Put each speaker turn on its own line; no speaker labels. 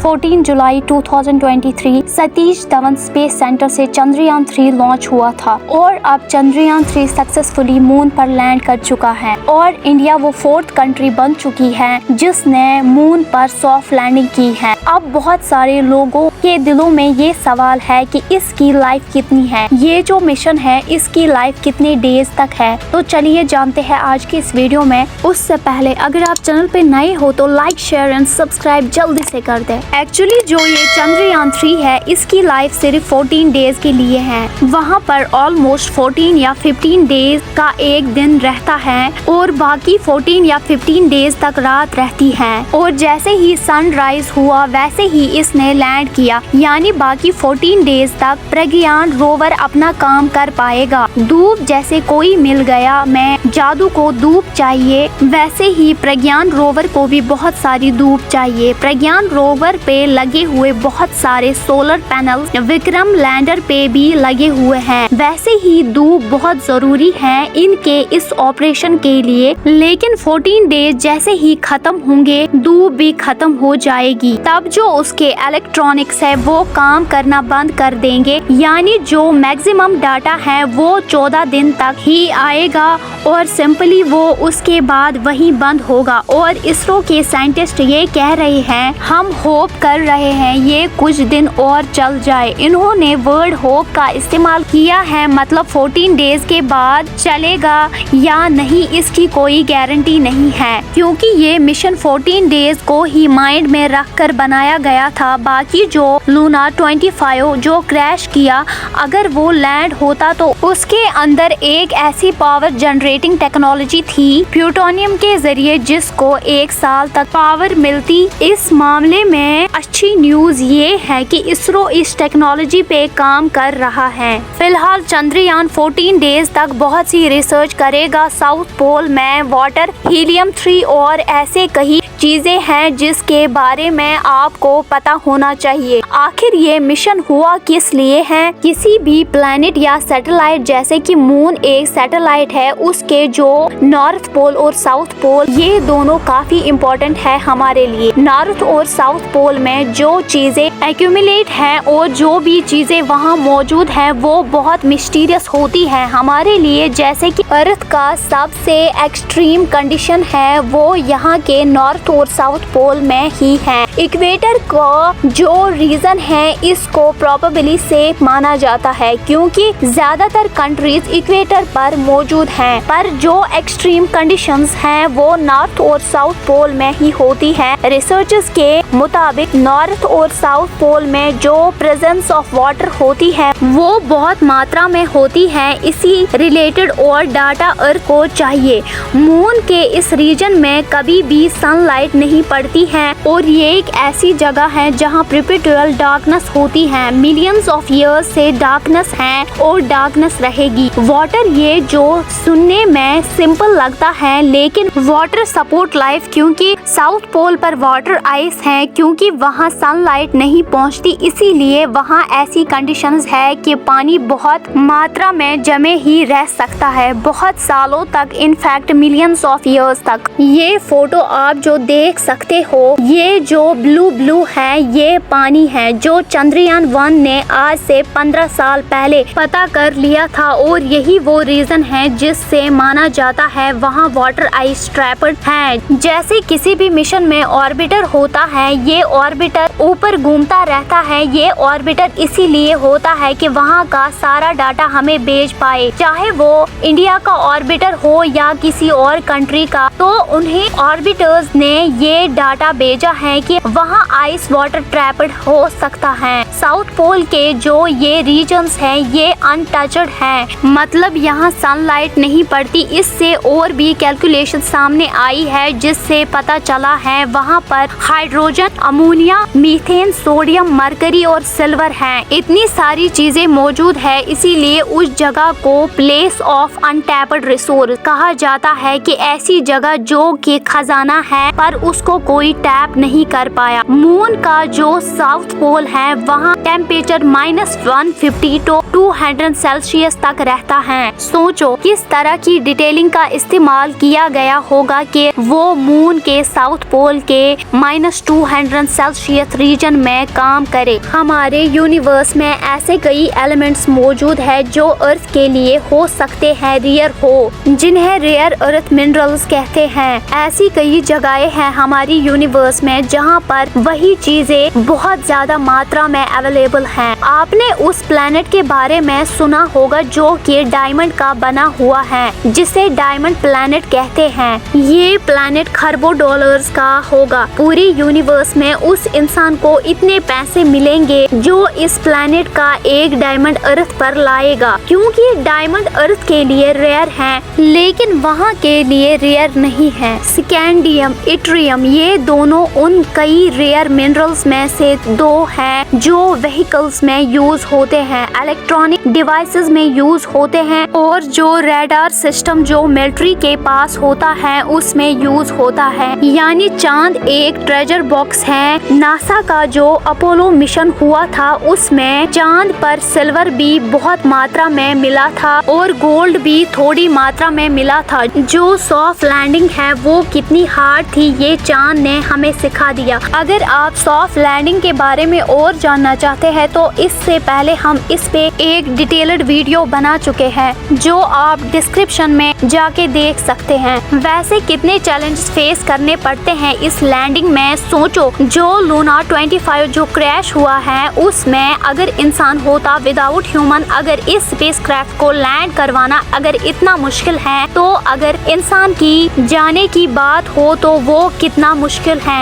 14 जुलाई 2023 Satish Dhawan space centre से Chandrayaan 3 launch हुआ था और अब चंद्रयान 3 सक्सेसफुली मून पर लैंड कर चुका है और इंडिया वो 4th कंट्री बन चुकी है जिसने मून पर सॉफ्ट लैंडिंग की है। अब बहुत सारे लोगों के दिलों में ये सवाल है कि इसकी लाइफ कितनी है, ये जो मिशन है इसकी लाइफ कितने डेज तक है। तो चलिए जानते हैं आज की इस वीडियो में। उससे पहले अगर आप चैनल पे नए हो तो लाइक शेयर एंड सब्सक्राइब जल्दी से कर दे। एक्चुअली जो ये चंद्रयान 3 है इसकी लाइफ सिर्फ 14 डेज के लिए है। वहाँ पर ऑलमोस्ट 14 या 15 डेज का एक दिन रहता है और बाकी 14 या 15 डेज तक रात रहती है और जैसे ही सनराइज हुआ वैसे ही इसने लैंड किया, यानी बाकी 14 डेज तक प्रज्ञान रोवर अपना काम कर पाएगा। धूप जैसे कोई मिल गया, मैं जादू को धूप चाहिए, वैसे ही प्रज्ञान रोवर को भी बहुत सारी धूप चाहिए। प्रज्ञान रोवर पे लगे हुए बहुत सारे सोलर पैनल विक्रम लैंडर पे भी लगे हुए हैं, वैसे ही धूप बहुत जरूरी है इनके इस ऑपरेशन के लिए। लेकिन 14 डेज जैसे ही खत्म होंगे धूप भी खत्म हो जाएगी, तब जो उसके इलेक्ट्रॉनिक्स है वो काम करना बंद कर देंगे, यानी जो मैक्सिमम डाटा है वो 14 दिन तक ही आएगा और सिंपली वो उसके बाद वही बंद होगा। और इसरो के साइंटिस्ट ये कह रहे हैं, हम होप कर रहे हैं ये कुछ दिन और चल जाए। इन्होंने वर्ड होप का इस्तेमाल किया है, मतलब 14 डेज के बाद चलेगा या नहीं इसकी कोई गारंटी नहीं है, क्योंकि ये मिशन 14 डेज को ही माइंड में रख कर बनाया गया था। बाकी जो लूना 25 जो क्रैश किया, अगर वो लैंड होता तो उसके अंदर एक ऐसी पावर जनरेटिंग टेक्नोलॉजी थी प्लूटोनियम के जरिए जिसको 1 साल तक पावर मिलती। इस मामले में अच्छी न्यूज ये है कि इसरो इस टेक्नोलॉजी पे काम कर रहा है। फिलहाल चंद्रयान 14 डेज तक बहुत सी रिसर्च करेगा। साउथ पोल में वाटर, हीलियम 3 और ऐसे कई चीजें हैं जिसके बारे में आपको पता होना चाहिए। आखिर ये मिशन हुआ किस लिए है? किसी भी प्लैनेट या सैटेलाइट, जैसे कि मून एक सैटेलाइट है, उसके जो नॉर्थ पोल और साउथ पोल ये दोनों काफी इम्पोर्टेंट है हमारे लिए। नॉर्थ और साउथ पोल में जो चीजें एक्यूमुलेट हैं और जो भी चीजें वहाँ मौजूद हैं वो बहुत मिस्टीरियस होती है हमारे लिए। जैसे कि अर्थ का सबसे एक्सट्रीम कंडीशन है वो यहाँ के नॉर्थ और साउथ पोल में ही है। इक्वेटर का जो रीजन है इसको प्रोबेबली सेफ माना जाता है क्योंकि ज्यादातर कंट्रीज इक्वेटर पर मौजूद हैं, पर जो एक्सट्रीम कंडीशंस हैं वो नॉर्थ और साउथ पोल में ही होती है। रिसर्चर्स के मुताबिक नॉर्थ और साउथ पोल में जो प्रेजेंस ऑफ वाटर होती है वो बहुत मात्रा में होती है। इसी रिलेटेड और डाटा अर्थ को चाहिए। मून के इस रीजन में कभी भी सनलाइट नहीं पड़ती है और ये एक ऐसी जगह है जहाँ परपेचुअल डार्कनेस होती है। मिलियंस ऑफ इयर्स से डार्कनेस है और डार्कनेस रहेगी। वाटर, ये जो सुनने में सिंपल लगता है लेकिन वाटर सपोर्ट लाइफ, क्योंकि साउथ पोल पर वाटर आइस है, क्योंकि वहाँ सनलाइट नहीं पहुँचती इसीलिए वहाँ ऐसी कंडीशंस है कि पानी बहुत मात्रा में जमे ही रह सकता है बहुत सालों तक, इनफैक्ट मिलियंस ऑफ इयर्स तक। ये फोटो आप जो देख सकते हो, ये जो ब्लू ब्लू है ये पानी है जो चंद्रयान 1 ने आज से 15 साल पहले पता कर लिया था और यही वो रीजन है जिससे माना जाता है वहाँ वाटर आइस ट्रैप्ड है। जैसे किसी भी मिशन में ऑर्बिटर होता है, ये ऑर्बिटर ऊपर घूमता रहता है। ये ऑर्बिटर इसीलिए होता है कि वहाँ का सारा डाटा हमें भेज पाए, चाहे वो इंडिया का ऑर्बिटर हो या किसी और कंट्री का। तो उन्हें ऑर्बिटर्स ने ये डाटा भेजा है कि वहाँ आइस वाटर ट्रैप्ड हो सकता है। साउथ पोल के जो ये रीजन्स हैं ये अनटचड है, मतलब यहाँ सनलाइट नहीं पड़ती। इससे और भी कैलकुलेशन सामने आई है जिससे पता चला है वहाँ पर hydrogen, ammonia, methane, sodium, mercury और सिल्वर है। इतनी सारी चीजें मौजूद है, इसीलिए उस जगह को प्लेस ऑफ अनटैप्ड रिसोर्स कहा जाता है कि ऐसी जगह जो कि खजाना है पर उसको कोई टैप नहीं कर पाया। मून का जो साउथ पोल है वहाँ टेम्परेचर -150 to 200 सेल्सियस तक रहता है। सोचो किस तरह की डिटेलिंग का इस्तेमाल किया गया होगा कि वो मून के साउथ पोल के -200 सेल्सियस रीजन में काम करे। हमारे यूनिवर्स में ऐसे कई एलिमेंट्स मौजूद है जो अर्थ के लिए हो सकते हैं रेयर हो, जिन्हें रेयर अर्थ मिनरल्स कहते हैं। ऐसी कई जगहें हैं हमारी यूनिवर्स में जहां पर वही चीजें बहुत ज्यादा मात्रा में अवेलेबल हैं। आपने उस प्लेनेट के बारे में सुना होगा जो कि डायमंड का बना हुआ है, जिसे डायमंड प्लेनेट कहते हैं। ये प्लेनेट खरबों डॉलर्स का होगा। पूरी यूनिवर्स में उस इंसान को इतने पैसे मिलेंगे जो इस प्लेनेट का एक डायमंड अर्थ पर लाएगा, क्योंकि डायमंड अर्थ के लिए रेयर है लेकिन वहाँ के लिए रेयर नहीं है। स्कैंडियम, इट्रियम, ये दोनों उन कई रेयर मिनरल्स में से दो हैं जो व्हीकल्स में यूज होते हैं, इलेक्ट्रॉनिक डिवाइसेस में यूज होते हैं और जो रडार सिस्टम जो मिलिट्री के पास होता है उसमें यूज होता है। यानी चांद एक ट्रेजर बॉक्स है। नासा का जो अपोलो मिशन हुआ था उसमें चांद पर सिल्वर भी बहुत मात्रा में मिला था और गोल्ड भी थोड़ी मात्रा में मिला था। जो सॉफ्ट लैंडिंग है वो कितनी हार्ड थी ये चांद ने हमें सिखा दिया। अगर आप सॉफ्ट लैंडिंग के बारे में और जानना चाहते हैं तो इससे पहले हम इस पे एक डिटेल्ड वीडियो बना चुके हैं जो आप डिस्क्रिप्शन में जाके देख सकते हैं। वैसे कितने चैलेंजेस फेस करने पड़ते हैं इस लैंडिंग में सोचो। जो लूना 25 जो क्रैश हुआ है उसमें अगर इंसान होता विदाउट ह्यूमन, अगर इस स्पेसक्राफ्ट को लैंड करवाना अगर इतना मुश्किल है तो अगर इंसान की जाने की बात हो तो वो कितना मुश्किल है।